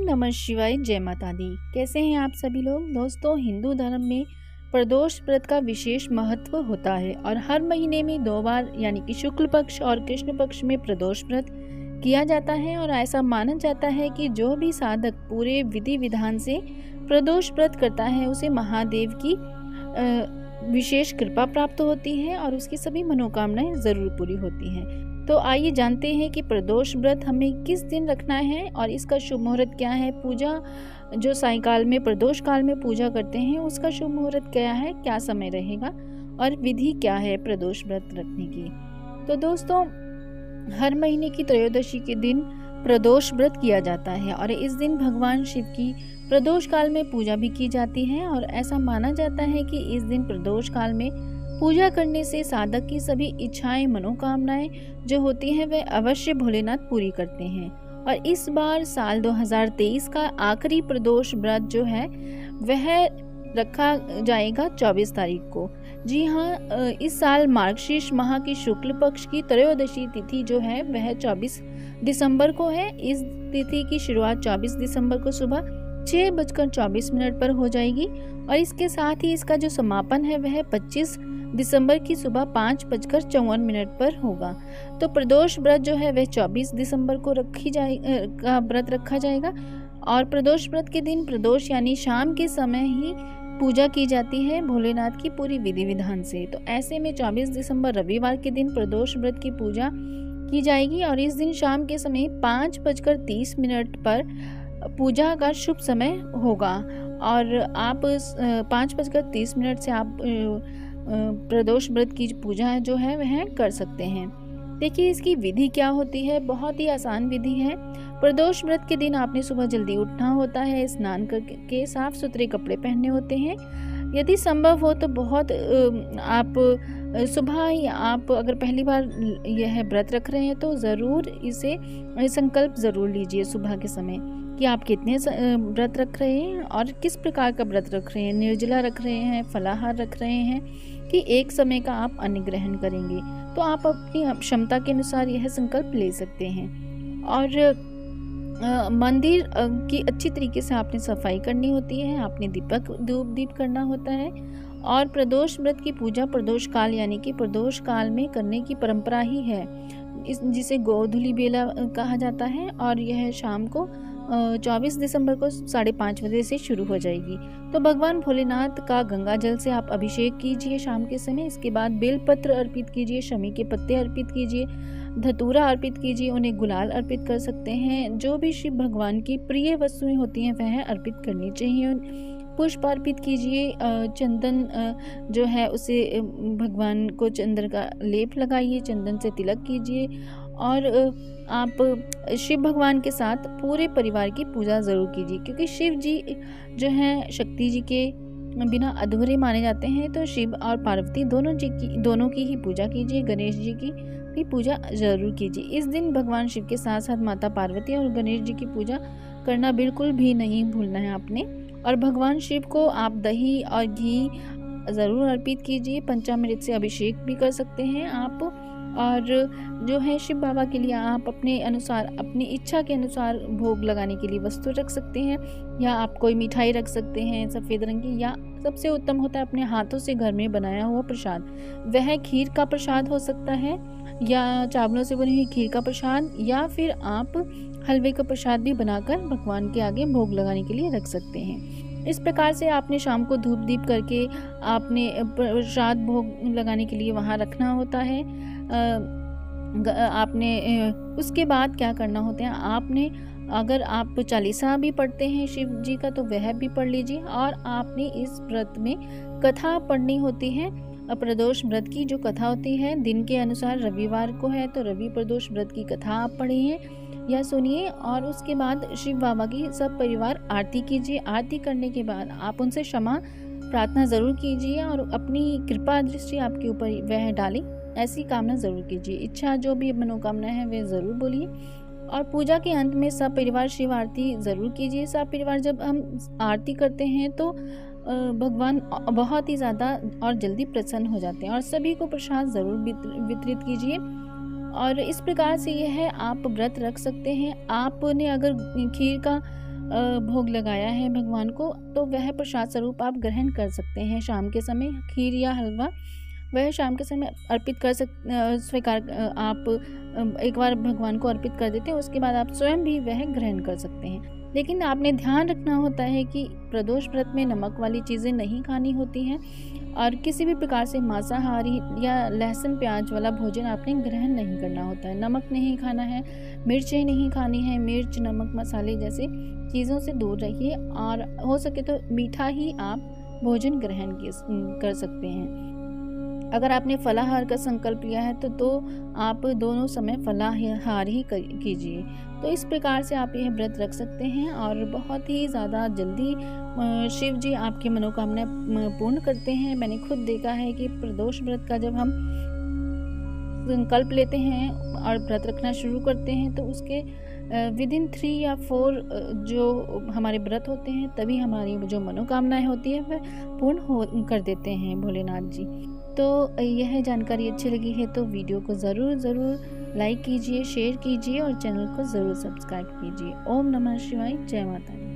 नमः शिवाय, जय माता दी। कैसे हैं आप सभी लोग। दोस्तों, हिंदू धर्म में प्रदोष व्रत का विशेष महत्व होता है और हर महीने में 2 बार यानी कि शुक्ल पक्ष और कृष्ण पक्ष में प्रदोष व्रत किया जाता है। और ऐसा माना जाता है कि जो भी साधक पूरे विधि विधान से प्रदोष व्रत करता है उसे महादेव की विशेष कृपा प्राप्त होती है और उसकी सभी मनोकामनाएं जरूर पूरी होती हैं। तो आइए जानते हैं कि प्रदोष व्रत हमें किस दिन रखना है और इसका शुभ मुहूर्त क्या है। पूजा जो सायंकाल में प्रदोष काल में पूजा करते हैं उसका शुभ मुहूर्त क्या है, क्या समय रहेगा और विधि क्या है प्रदोष व्रत रखने की। तो दोस्तों, हर महीने की त्रयोदशी के दिन प्रदोष व्रत किया जाता है और इस दिन भगवान शिव की प्रदोष काल में पूजा भी की जाती है। और ऐसा माना जाता है कि इस दिन प्रदोष काल में पूजा करने से साधक की सभी इच्छाएं, मनोकामनाएं जो होती हैं वह अवश्य भोलेनाथ पूरी करते हैं। और इस बार साल 2023 का आखिरी प्रदोष व्रत जो है वह रखा जाएगा 24 तारीख को। जी हाँ, इस साल मार्गशीर्ष माह की शुक्ल पक्ष की त्रयोदशी तिथि जो है वह 24 दिसंबर को है। इस तिथि की शुरुआत 24 दिसंबर को सुबह 6:24 पर हो जाएगी और इसके साथ ही इसका जो समापन है वह 25 दिसंबर की सुबह 5:54 पर होगा। तो प्रदोष व्रत जो है वह 24 दिसंबर को का व्रत रखा जाएगा और प्रदोष व्रत के दिन प्रदोष यानी शाम के समय ही पूजा की जाती है भोलेनाथ की पूरी विधि विधान से। तो ऐसे में 24 दिसंबर रविवार के दिन प्रदोष व्रत की पूजा की जाएगी और इस दिन शाम के समय 5:30 पर पूजा का शुभ समय होगा और आप 5:30 से आप प्रदोष व्रत की पूजा जो है वह कर सकते हैं। देखिए, इसकी विधि क्या होती है। बहुत ही आसान विधि है। प्रदोष व्रत के दिन आपने सुबह जल्दी उठना होता है, स्नान करके साफ सुथरे कपड़े पहनने होते हैं। यदि संभव हो तो बहुत आप सुबह ही आप अगर पहली बार यह व्रत रख रहे हैं तो ज़रूर इसे संकल्प ज़रूर लीजिए सुबह के समय कि आप कितने व्रत रख रहे हैं और किस प्रकार का व्रत रख रहे हैं। निर्जला रख रहे हैं, फलाहार रख रहे हैं कि एक समय का आप अन्न ग्रहण करेंगे। तो आप अपनी क्षमता के अनुसार यह संकल्प ले सकते हैं। और मंदिर की अच्छी तरीके से आपने सफाई करनी होती है, आपने धूप दीप करना होता है। और प्रदोष व्रत की पूजा प्रदोष काल यानी कि प्रदोष काल में करने की परंपरा ही है, जिसे गोधूली बेला कहा जाता है। और यह शाम को 24 दिसंबर को 5:30 बजे से शुरू हो जाएगी। तो भगवान भोलेनाथ का गंगा जल से आप अभिषेक कीजिए शाम के समय। इसके बाद बेलपत्र अर्पित कीजिए, शमी के पत्ते अर्पित कीजिए, धतूरा अर्पित कीजिए, उन्हें गुलाल अर्पित कर सकते हैं। जो भी शिव भगवान की प्रिय वस्तुएं होती हैं वह अर्पित करनी चाहिए। पुष्प अर्पित कीजिए, चंदन जो है उसे भगवान को चंदन का लेप लगाइए, चंदन से तिलक कीजिए और आप शिव भगवान के साथ पूरे परिवार की पूजा ज़रूर कीजिए, क्योंकि शिव जी जो हैं शक्ति जी के बिना अधूरे माने जाते हैं। तो शिव और पार्वती दोनों की ही पूजा कीजिए। गणेश जी की भी पूजा ज़रूर कीजिए। इस दिन भगवान शिव के साथ साथ माता पार्वती और गणेश जी की पूजा करना बिल्कुल भी नहीं भूलना है आपने। और भगवान शिव को आप दही और घी ज़रूर अर्पित कीजिए। पंचामृत से अभिषेक भी कर सकते हैं आप। और जो है शिव बाबा के लिए आप अपने अनुसार, अपनी इच्छा के अनुसार भोग लगाने के लिए वस्तु रख सकते हैं, या आप कोई मिठाई रख सकते हैं सफ़ेद रंग की, या सबसे उत्तम होता है अपने हाथों से घर में बनाया हुआ प्रसाद। वह खीर का प्रसाद हो सकता है या चावलों से बनी हुई खीर का प्रसाद, या फिर आप हलवे का प्रसाद भी बनाकर भगवान के आगे भोग लगाने के लिए रख सकते हैं। इस प्रकार से आपने शाम को धूप दीप करके आपने प्रसाद भोग लगाने के लिए वहाँ रखना होता है। आपने उसके बाद क्या करना होता है, आपने अगर आप चालीसा भी पढ़ते हैं शिव जी का तो वह भी पढ़ लीजिए। और आपने इस व्रत में कथा पढ़नी होती है। प्रदोष व्रत की जो कथा होती है दिन के अनुसार, रविवार को है तो रवि प्रदोष व्रत की कथा आप पढ़िए या सुनिए। और उसके बाद शिव बाबा की सब परिवार आरती कीजिए। आरती करने के बाद आप उनसे क्षमा प्रार्थना ज़रूर कीजिए और अपनी कृपा दृष्टि आपके ऊपर वह डालें, ऐसी कामना ज़रूर कीजिए। इच्छा जो भी मनोकामना है वह ज़रूर बोलिए। और पूजा के अंत में सब परिवार शिव आरती ज़रूर कीजिए। सब परिवार जब हम आरती करते हैं तो भगवान बहुत ही ज़्यादा और जल्दी प्रसन्न हो जाते हैं। और सभी को प्रसाद ज़रूर वितरित कीजिए। और इस प्रकार से यह है आप व्रत रख सकते हैं। आपने अगर खीर का भोग लगाया है भगवान को, तो वह प्रसाद स्वरूप आप ग्रहण कर सकते हैं। शाम के समय खीर या हलवा वह शाम के समय अर्पित कर आप एक बार भगवान को अर्पित कर देते हैं, उसके बाद आप स्वयं भी वह ग्रहण कर सकते हैं। लेकिन आपने ध्यान रखना होता है कि प्रदोष व्रत में नमक वाली चीज़ें नहीं खानी होती हैं और किसी भी प्रकार से मांसाहारी या लहसुन प्याज वाला भोजन आपने ग्रहण नहीं करना होता है। नमक नहीं खाना है, मिर्चें नहीं खानी है, मिर्च नमक मसाले जैसे चीज़ों से दूर रहिए और हो सके तो मीठा ही आप भोजन ग्रहण कर सकते हैं। अगर आपने फलाहार का संकल्प लिया है तो आप दोनों समय फलाहार ही कीजिए। तो इस प्रकार से आप यह व्रत रख सकते हैं और बहुत ही ज़्यादा जल्दी शिव जी आपकी मनोकामना पूर्ण करते हैं। मैंने खुद देखा है कि प्रदोष व्रत का जब हम संकल्प लेते हैं और व्रत रखना शुरू करते हैं तो उसके विदिन 3 या 4 जो हमारे व्रत होते हैं तभी हमारी जो मनोकामनाएं होती है वह पूर्ण कर देते हैं भोलेनाथ जी। तो यह जानकारी अच्छी लगी है तो वीडियो को ज़रूर लाइक कीजिए, शेयर कीजिए और चैनल को ज़रूर सब्सक्राइब कीजिए। ओम नमः शिवाय, जय माता दी।